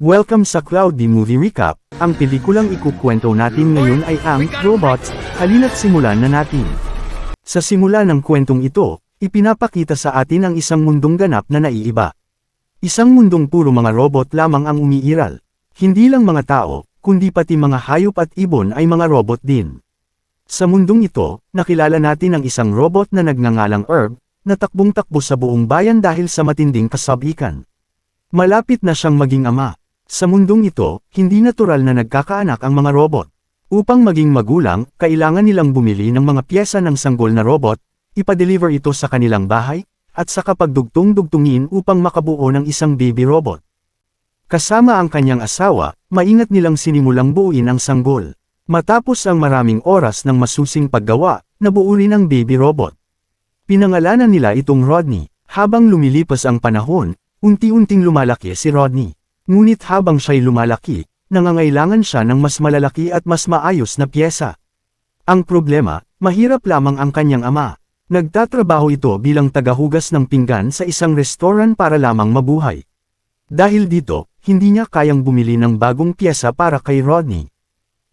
Welcome sa Cloudy Movie Recap. Ang pelikulang ikukwento natin ngayon ay ang Robots. Halina't simulan na natin. Sa simula ng kwentong ito, ipinapakita sa atin ang isang mundong ganap na naiiba. Isang mundong puro mga robot lamang ang umiiral. Hindi lang mga tao, kundi pati mga hayop at ibon ay mga robot din. Sa mundong ito, nakilala natin ang isang robot na nagngangalang Herb, na takbong-takbo sa buong bayan dahil sa matinding kasabikan. Malapit na siyang maging ama. Sa mundong ito, hindi natural na nagkakaanak ang mga robot. Upang maging magulang, kailangan nilang bumili ng mga piyesa ng sanggol na robot, ipa-deliver ito sa kanilang bahay, at saka pagdugtong-dugtungin upang makabuo ng isang baby robot. Kasama ang kanyang asawa, maingat nilang sinimulang buuin ang sanggol. Matapos ang maraming oras ng masusing paggawa, nabuo rin ang baby robot. Pinangalanan nila itong Rodney. Habang lumilipas ang panahon, unti-unting lumalaki si Rodney. Ngunit habang siya'y lumalaki, nangangailangan siya ng mas malalaki at mas maayos na piyesa. Ang problema, mahirap lamang ang kanyang ama. Nagtatrabaho ito bilang tagahugas ng pinggan sa isang restaurant para lamang mabuhay. Dahil dito, hindi niya kayang bumili ng bagong piyesa para kay Rodney.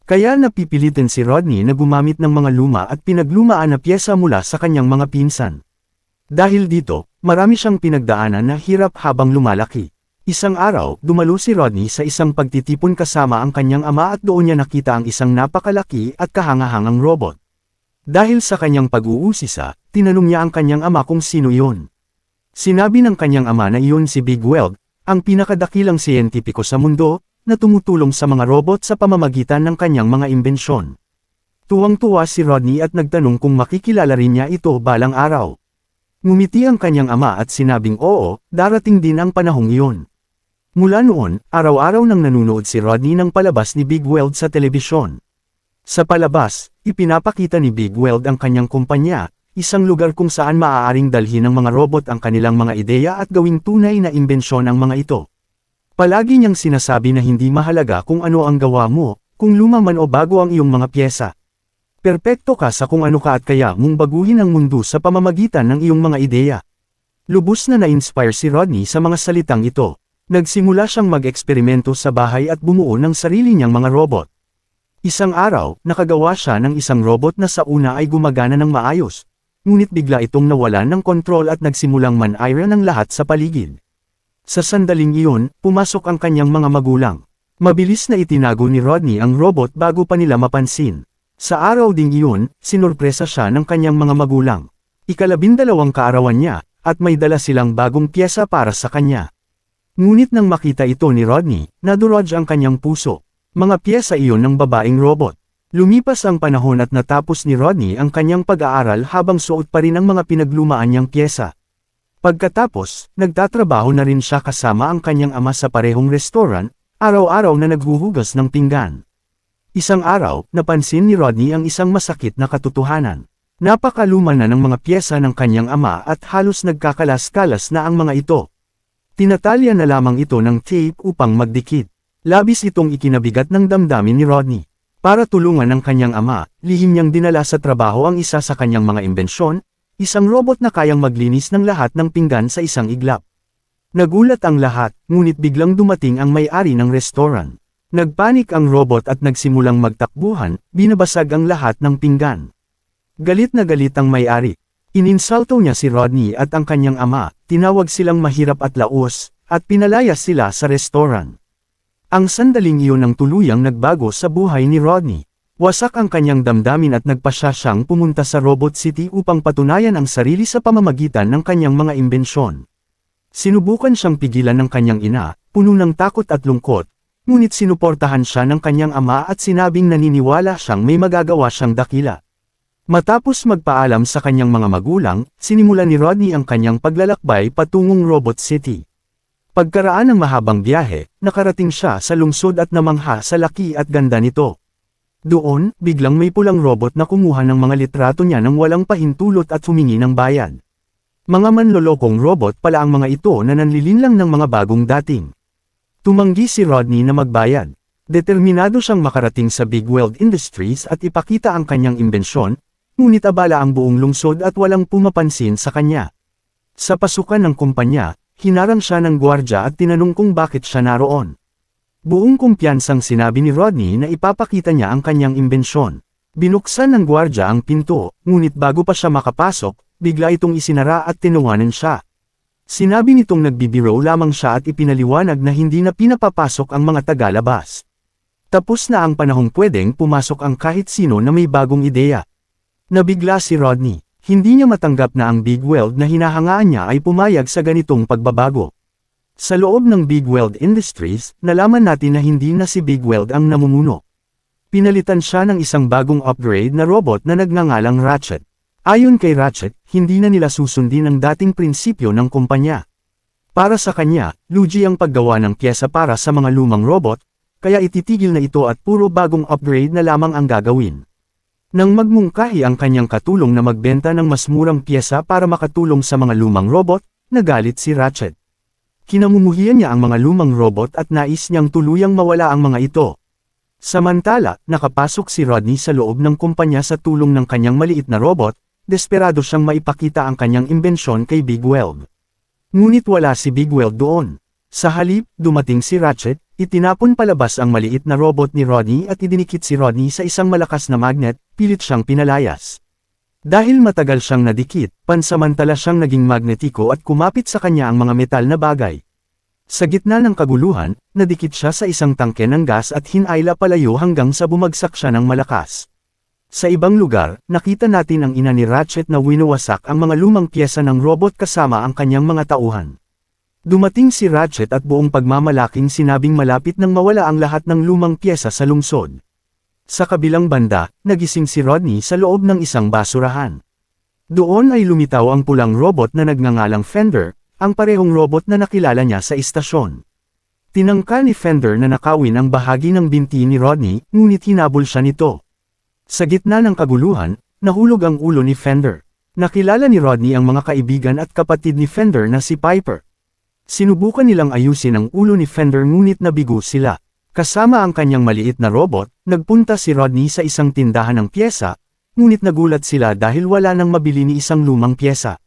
Kaya napipilitin si Rodney na gumamit ng mga luma at pinaglumaan na piyesa mula sa kanyang mga pinsan. Dahil dito, marami siyang pinagdaanan na hirap habang lumalaki. Isang araw, dumalo si Rodney sa isang pagtitipon kasama ang kanyang ama at doon niya nakita ang isang napakalaki at kahangahangang robot. Dahil sa kanyang pag-uusisa, tinanong niya ang kanyang ama kung sino iyon. Sinabi ng kanyang ama na iyon si Big Weld, ang pinakadakilang siyentipiko sa mundo, na tumutulong sa mga robot sa pamamagitan ng kanyang mga imbensyon. Tuwang-tuwa si Rodney at nagtanong kung makikilala rin niya ito balang araw. Ngumiti ang kanyang ama at sinabing oo, darating din ang panahong iyon. Mula noon, araw-araw nang nanunood si Rodney ng palabas ni Big Weld sa telebisyon. Sa palabas, ipinapakita ni Big Weld ang kanyang kumpanya, isang lugar kung saan maaaring dalhin ng mga robot ang kanilang mga ideya at gawing tunay na imbensyon ang mga ito. Palagi niyang sinasabi na hindi mahalaga kung ano ang gawa mo, kung luma man o bago ang iyong mga piyesa. Perpekto ka sa kung ano ka at kaya mong baguhin ang mundo sa pamamagitan ng iyong mga ideya. Lubos na na-inspire si Rodney sa mga salitang ito. Nagsimula siyang mag-eksperimento sa bahay at bumuo ng sarili niyang mga robot. Isang araw, nakagawa siya ng isang robot na sa una ay gumagana ng maayos. Ngunit bigla itong nawalan ng kontrol at nagsimulang man-ira ng lahat sa paligid. Sa sandaling iyon, pumasok ang kanyang mga magulang. Mabilis na itinago ni Rodney ang robot bago pa nila mapansin. Sa araw ding iyon, sinurpresa siya ng kanyang mga magulang. Ika-12 kaarawan niya, at may dala silang bagong piyesa para sa kanya. Ngunit nang makita ito ni Rodney, nadurog ang kanyang puso. Mga piyesa iyon ng babaeng robot. Lumipas ang panahon at natapos ni Rodney ang kanyang pag-aaral habang suot pa rin ang mga pinaglumaan niyang piyesa. Pagkatapos, nagtatrabaho na rin siya kasama ang kanyang ama sa parehong restaurant, araw-araw na naghuhugas ng pinggan. Isang araw, napansin ni Rodney ang isang masakit na katotohanan. Napakaluma na ng mga piyesa ng kanyang ama at halos nagkakalas-kalas na ang mga ito. Tinatalya na lamang ito ng tape upang magdikit. Labis itong ikinabigat ng damdamin ni Rodney. Para tulungan ang kanyang ama, lihim niyang dinala sa trabaho ang isa sa kanyang mga imbensyon, isang robot na kayang maglinis ng lahat ng pinggan sa isang iglap. Nagulat ang lahat, ngunit biglang dumating ang may-ari ng restaurant. Nagpanik ang robot at nagsimulang magtakbuhan, binabasag ang lahat ng pinggan. Galit na galit ang may-ari. Ininsulto niya si Rodney at ang kanyang ama, tinawag silang mahirap at laos, at pinalayas sila sa restaurant. Ang sandaling iyon ang tuluyang nagbago sa buhay ni Rodney. Wasak ang kanyang damdamin at nagpasya siyang pumunta sa Robot City upang patunayan ang sarili sa pamamagitan ng kanyang mga imbensyon. Sinubukan siyang pigilan ng kanyang ina, puno ng takot at lungkot, ngunit sinuportahan siya ng kanyang ama at sinabing naniniwala siyang may magagawa siyang dakila. Matapos magpaalam sa kanyang mga magulang, sinimulan ni Rodney ang kanyang paglalakbay patungong Robot City. Pagkaraan ng mahabang biyahe, nakarating siya sa lungsod at namangha sa laki at ganda nito. Doon, biglang may pulang robot na kumuha ng mga litrato niya nang walang pahintulot at humingi ng bayad. Mga manlolokong robot pala ang mga ito na nanlilinlang ng mga bagong dating. Tumanggi si Rodney na magbayad. Determinado siyang makarating sa Big Weld Industries at ipakita ang kanyang imbensyon, ngunit abala ang buong lungsod at walang pumapansin sa kanya. Sa pasukan ng kumpanya, hinarang siya ng gwardya at tinanong kung bakit siya naroon. Buong kumpiyansang sinabi ni Rodney na ipapakita niya ang kanyang imbensyon. Binuksan ng gwardya ang pinto, ngunit bago pa siya makapasok, bigla itong isinara at tinunganan siya. Sinabi nitong nagbibiro lamang siya at ipinaliwanag na hindi na pinapapasok ang mga tagalabas. Tapos na ang panahong pwedeng pumasok ang kahit sino na may bagong ideya. Nabigla si Rodney. Hindi niya matanggap na ang Big Weld na hinahangaan niya ay pumayag sa ganitong pagbabago. Sa loob ng Big Weld Industries, nalaman natin na hindi na si Big Weld ang namumuno. Pinalitan siya ng isang bagong upgrade na robot na nagngangalang Ratchet. Ayon kay Ratchet, hindi na nila susundin ang dating prinsipyo ng kumpanya. Para sa kanya, lugi ang paggawa ng pyesa para sa mga lumang robot, kaya ititigil na ito at puro bagong upgrade na lamang ang gagawin. Nang magmungkahi ang kanyang katulong na magbenta ng mas murang pyesa para makatulong sa mga lumang robot, nagalit si Ratchet. Kinamumuhian niya ang mga lumang robot at nais niyang tuluyang mawala ang mga ito. Samantala, nakapasok si Rodney sa loob ng kumpanya sa tulong ng kanyang maliit na robot, desperado siyang maipakita ang kanyang imbensyon kay Big Weld. Ngunit wala si Big Weld doon. Sa halip, dumating si Ratchet, itinapon palabas ang maliit na robot ni Rodney at idinikit si Rodney sa isang malakas na magnet, pilit siyang pinalayas. Dahil matagal siyang nadikit, pansamantala siyang naging magnetiko at kumapit sa kanya ang mga metal na bagay. Sa gitna ng kaguluhan, nadikit siya sa isang tangke ng gas at hinayla palayo hanggang sa bumagsak siya ng malakas. Sa ibang lugar, nakita natin ang ina ni Ratchet na winawasak ang mga lumang pyesa ng robot kasama ang kanyang mga tauhan. Dumating si Ratchet at buong pagmamalaking sinabing malapit nang mawala ang lahat ng lumang pyesa sa lungsod. Sa kabilang banda, nagising si Rodney sa loob ng isang basurahan. Doon ay lumitaw ang pulang robot na nagngangalang Fender, ang parehong robot na nakilala niya sa istasyon. Tinangka ni Fender na nakawin ang bahagi ng binti ni Rodney, ngunit hinabol siya nito. Sa gitna ng kaguluhan, nahulog ang ulo ni Fender. Nakilala ni Rodney ang mga kaibigan at kapatid ni Fender na si Piper. Sinubukan nilang ayusin ang ulo ni Fender ngunit nabigo sila. Kasama ang kanyang maliit na robot, nagpunta si Rodney sa isang tindahan ng pyesa, ngunit nagulat sila dahil wala nang mabili ni isang lumang pyesa.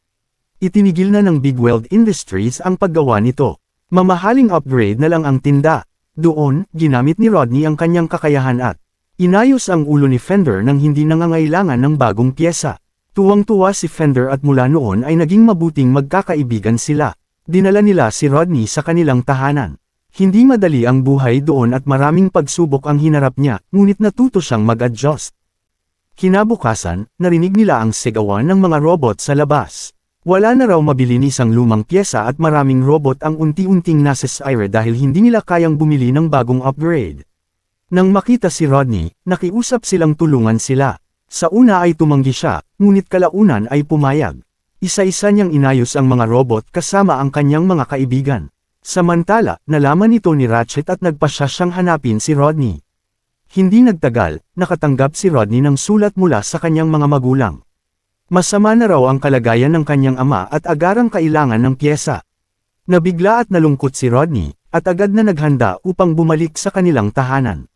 Itinigil na ng Big Weld Industries ang paggawa nito. Mamahaling upgrade na lang ang tinda. Doon, ginamit ni Rodney ang kanyang kakayahan at inayos ang ulo ni Fender nang hindi nangangailangan ng bagong pyesa. Tuwang-tuwa si Fender at mula noon ay naging mabuting magkakaibigan sila. Dinala nila si Rodney sa kanilang tahanan. Hindi madali ang buhay doon at maraming pagsubok ang hinarap niya, ngunit natuto siyang mag-adjust. Kinabukasan, narinig nila ang sigawan ng mga robot sa labas. Wala na raw mabili ni isang lumang pyesa at maraming robot ang unti-unting nasisire dahil hindi nila kayang bumili ng bagong upgrade. Nang makita si Rodney, nakiusap silang tulungan sila. Sa una ay tumanggi siya, ngunit kalaunan ay pumayag. Isa-isa niyang inayos ang mga robot kasama ang kanyang mga kaibigan. Samantala, nalaman ito ni Ratchet at nagpasya siyang hanapin si Rodney. Hindi nagtagal, nakatanggap si Rodney ng sulat mula sa kanyang mga magulang. Masama na raw ang kalagayan ng kanyang ama at agarang kailangan ng pyesa. Nabigla at nalungkot si Rodney, at agad na naghanda upang bumalik sa kanilang tahanan.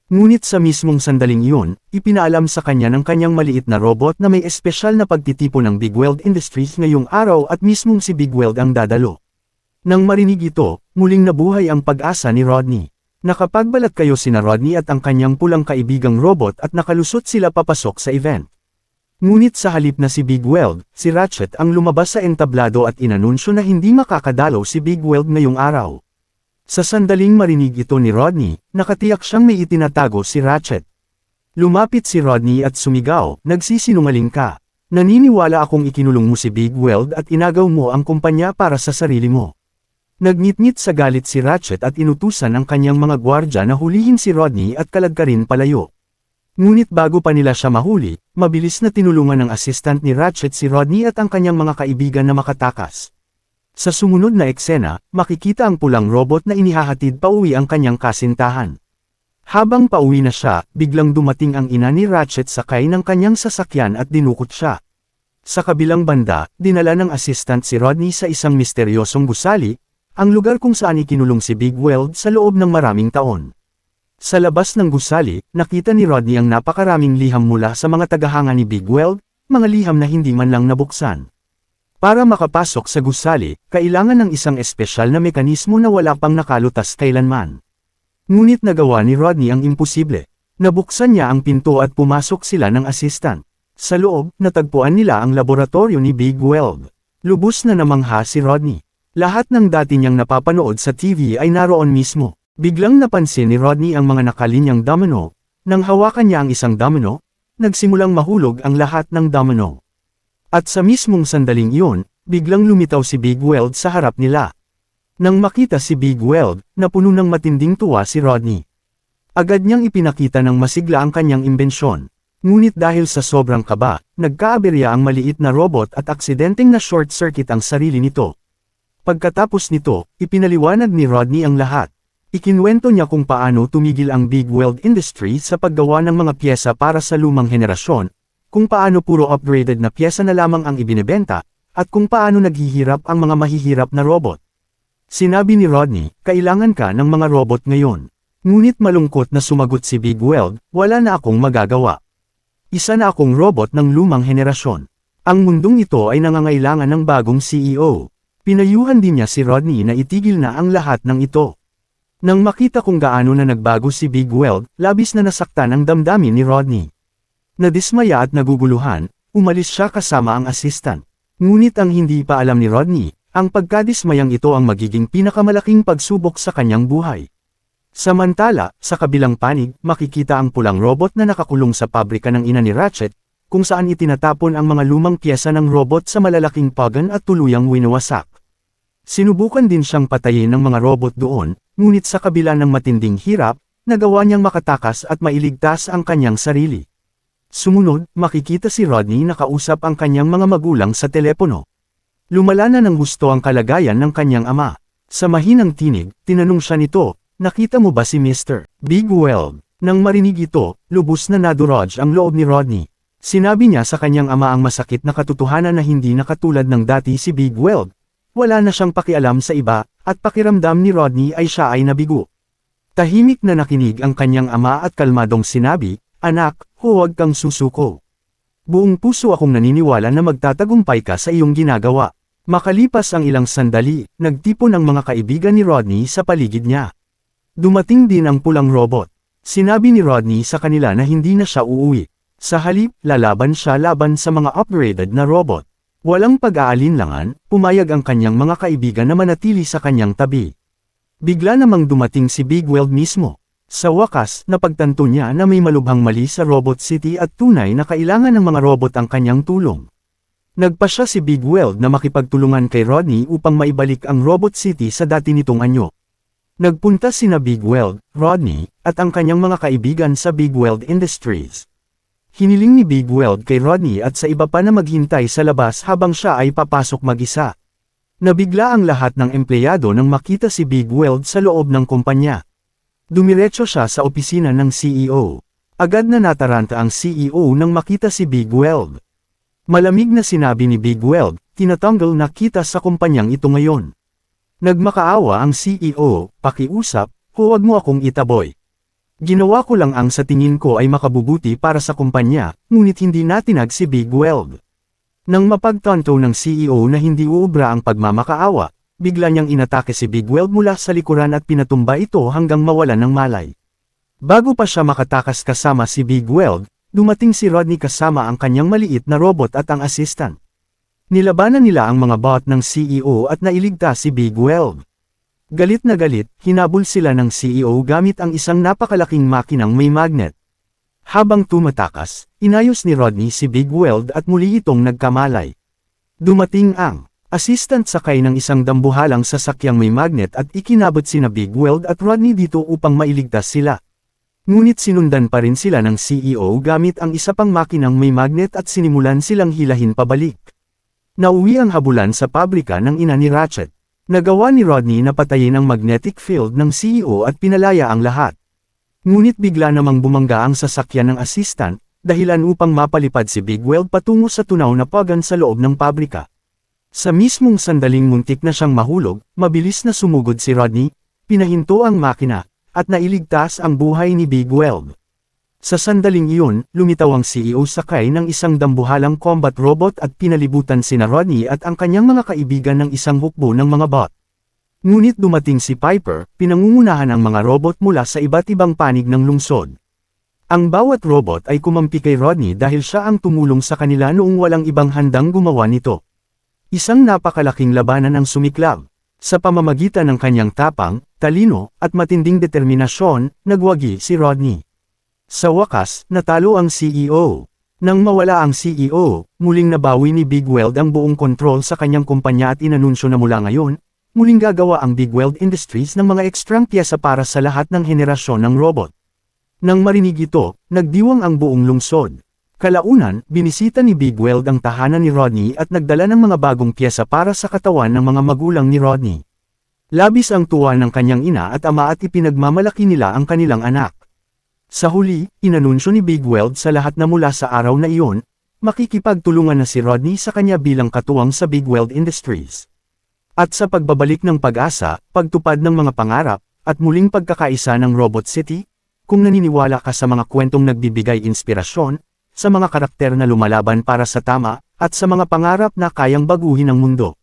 Ngunit sa mismong sandaling iyon, ipinaalam sa kanya ng kanyang maliit na robot na may espesyal na pagtitipon ng Big Weld Industries ngayong araw at mismong si Big Weld ang dadalo. Nang marinig ito, muling nabuhay ang pag-asa ni Rodney. Nakapagbalat kayo sina Rodney at ang kanyang pulang kaibigang robot at nakalusot sila papasok sa event. Ngunit sa halip na si Big Weld, si Ratchet ang lumabas sa entablado at inanunsyo na hindi makakadalaw si Big Weld ngayong araw. Sa sandaling marinig ito ni Rodney, nakatiyak siyang may itinatago si Ratchet. Lumapit si Rodney at sumigaw, "Nagsisinungaling ka. Naniniwala akong ikinulong mo si Big Weld at inagaw mo ang kumpanya para sa sarili mo." Nagngit-ngit sa galit si Ratchet at inutusan ang kanyang mga gwardya na hulihin si Rodney at kalagkarin palayo. Ngunit bago pa nila siya mahuli, mabilis na tinulungan ng assistant ni Ratchet si Rodney at ang kanyang mga kaibigan na makatakas. Sa sumunod na eksena, makikita ang pulang robot na inihahatid pauwi ang kanyang kasintahan. Habang pauwi na siya, biglang dumating ang ina ni Ratchet sakay ng kanyang sasakyan at dinukot siya. Sa kabilang banda, dinala ng assistant si Rodney sa isang misteryosong gusali, ang lugar kung saan ikinulong si Big Weld sa loob ng maraming taon. Sa labas ng gusali, nakita ni Rodney ang napakaraming liham mula sa mga tagahanga ni Big Weld, mga liham na hindi man lang nabuksan. Para makapasok sa gusali, kailangan ng isang espesyal na mekanismo na wala pang nakalutas kailanman. Ngunit nagawa ni Rodney ang imposible. Nabuksan niya ang pinto at pumasok sila ng assistant. Sa loob, natagpuan nila ang laboratorio ni Big Weld. Lubos na namangha si Rodney. Lahat ng dati niyang napapanood sa TV ay naroon mismo. Biglang napansin ni Rodney ang mga nakalinyang domino. Nang hawakan niya ang isang domino, nagsimulang mahulog ang lahat ng domino. At sa mismong sandaling iyon, biglang lumitaw si Big Weld sa harap nila. Nang makita si Big Weld, napuno ng matinding tuwa si Rodney. Agad niyang ipinakita ng masigla ang kanyang imbensyon. Ngunit dahil sa sobrang kaba, nagkaaberya ang maliit na robot at aksidenteng na short circuit ang sarili nito. Pagkatapos nito, ipinaliwanag ni Rodney ang lahat. Ikinwento niya kung paano tumigil ang Big Weld Industry sa paggawa ng mga pyesa para sa lumang henerasyon, kung paano puro upgraded na pyesa na lamang ang ibinebenta, at kung paano naghihirap ang mga mahihirap na robot. Sinabi ni Rodney, kailangan ka ng mga robot ngayon. Ngunit malungkot na sumagot si Big Weld, wala na akong magagawa. Isa na akong robot ng lumang henerasyon. Ang mundong ito ay nangangailangan ng bagong CEO. Pinayuhan din niya si Rodney na itigil na ang lahat ng ito. Nang makita kung gaano na nagbago si Big Weld, labis na nasaktan ang damdamin ni Rodney. Nadismaya at naguguluhan, umalis siya kasama ang assistant. Ngunit ang hindi pa alam ni Rodney, ang pagkadismayang ito ang magiging pinakamalaking pagsubok sa kanyang buhay. Samantala, sa kabilang panig, makikita ang pulang robot na nakakulong sa pabrika ng ina ni Ratchet, kung saan itinatapon ang mga lumang piyesa ng robot sa malalaking pagan at tuluyang winawasak. Sinubukan din siyang patayin ng mga robot doon, ngunit sa kabila ng matinding hirap, nagawa niyang makatakas at mailigtas ang kanyang sarili. Sumunod, makikita si Rodney na kausap ang kanyang mga magulang sa telepono. Lumala na ng gusto ang kalagayan ng kanyang ama. Sa mahinang tinig, tinanong siya nito, nakita mo ba si Mr. Big Weld? Nang marinig ito, lubos na nadurog ang loob ni Rodney. Sinabi niya sa kanyang ama ang masakit na katotohanan na hindi na katulad ng dati si Big Weld. Wala na siyang pakialam sa iba, at pakiramdam ni Rodney ay siya ay nabigo. Tahimik na nakinig ang kanyang ama at kalmadong sinabi, anak, huwag kang susuko. Buong puso akong naniniwala na magtatagumpay ka sa iyong ginagawa. Makalipas ang ilang sandali, nagtipon ang mga kaibigan ni Rodney sa paligid niya. Dumating din ang pulang robot. Sinabi ni Rodney sa kanila na hindi na siya uuwi. Sa halip, lalaban siya laban sa mga upgraded na robot. Walang pag-aalinlangan, pumayag ang kanyang mga kaibigan na manatili sa kanyang tabi. Bigla namang dumating si Big Weld mismo. Sa wakas, napagtanto niya na may malubhang mali sa Robot City at tunay na kailangan ng mga robot ang kanyang tulong. Nagpa siya si Big Weld na makipagtulungan kay Rodney upang maibalik ang Robot City sa dati nitong anyo. Nagpunta sina Big Weld, Rodney, at ang kanyang mga kaibigan sa Big Weld Industries. Hiniling ni Big Weld kay Rodney at sa iba pa na maghintay sa labas habang siya ay papasok mag-isa. Nabigla ang lahat ng empleyado nang makita si Big Weld sa loob ng kumpanya. Dumiretso siya sa opisina ng CEO. Agad na nataranta ang CEO nang makita si Big Weld. Malamig na sinabi ni Big Weld, tinatanggal na kita sa kumpanyang ito ngayon. Nagmakaawa ang CEO, pakiusap, huwag mo akong itaboy. Ginawa ko lang ang sa tingin ko ay makabubuti para sa kumpanya, ngunit hindi natinag si Big Weld. Nang mapagtanto ng CEO na hindi uubra ang pagmamakaawa, bigla niyang inatake si Big Weld mula sa likuran at pinatumba ito hanggang mawalan ng malay. Bago pa siya makatakas kasama si Big Weld, dumating si Rodney kasama ang kanyang maliit na robot at ang assistant. Nilabanan nila ang mga bot ng CEO at nailigtas si Big Weld. Galit na galit, hinabol sila ng CEO gamit ang isang napakalaking makinang may magnet. Habang tumatakas, inayos ni Rodney si Big Weld at muli itong nagkamalay. Dumating ang assistant sakay ng isang dambuhalang sasakyang may magnet at ikinabot sina Big Weld at Rodney dito upang mailigtas sila. Ngunit sinundan pa rin sila ng CEO gamit ang isa pang makinang may magnet at sinimulan silang hilahin pabalik. Nauwi ang habulan sa pabrika ng ina ni Ratchet. Nagawa ni Rodney na patayin ang magnetic field ng CEO at pinalaya ang lahat. Ngunit bigla namang bumangga ang sasakyan ng assistant, dahilan upang mapalipad si Big Weld patungo sa tunaw na pagan sa loob ng pabrika. Sa mismong sandaling muntik na siyang mahulog, mabilis na sumugod si Rodney, pinahinto ang makina, at nailigtas ang buhay ni Big Weld. Sa sandaling iyon, lumitaw ang CEO sakay ng isang dambuhalang combat robot at pinalibutan sina Rodney at ang kanyang mga kaibigan ng isang hukbo ng mga bot. Ngunit dumating si Piper, pinangungunahan ang mga robot mula sa iba't ibang panig ng lungsod. Ang bawat robot ay kumampi kay Rodney dahil siya ang tumulong sa kanila noong walang ibang handang gumawa nito. Isang napakalaking labanan ang sumiklab. Sa pamamagitan ng kanyang tapang, talino, at matinding determinasyon, nagwagi si Rodney. Sa wakas, natalo ang CEO. Nang mawala ang CEO, muling nabawi ni Big Weld ang buong kontrol sa kanyang kumpanya at inanunsyo na mula ngayon, muling gagawa ang Big Weld Industries ng mga ekstrang piyesa para sa lahat ng henerasyon ng robot. Nang marinig ito, nagdiwang ang buong lungsod. Kalaunan, binisita ni Big Weld ang tahanan ni Rodney at nagdala ng mga bagong piyesa para sa katawan ng mga magulang ni Rodney. Labis ang tuwa ng kanyang ina at ama at ipinagmamalaki nila ang kanilang anak. Sa huli, inanunsyo ni Big Weld sa lahat na mula sa araw na iyon, makikipagtulungan na si Rodney sa kanya bilang katuwang sa Big Weld Industries. At sa pagbabalik ng pag-asa, pagtupad ng mga pangarap, at muling pagkakaisa ng Robot City, kung naniniwala ka sa mga kwentong nagbibigay inspirasyon, sa mga karakter na lumalaban para sa tama, at sa mga pangarap na kayang baguhin ang mundo.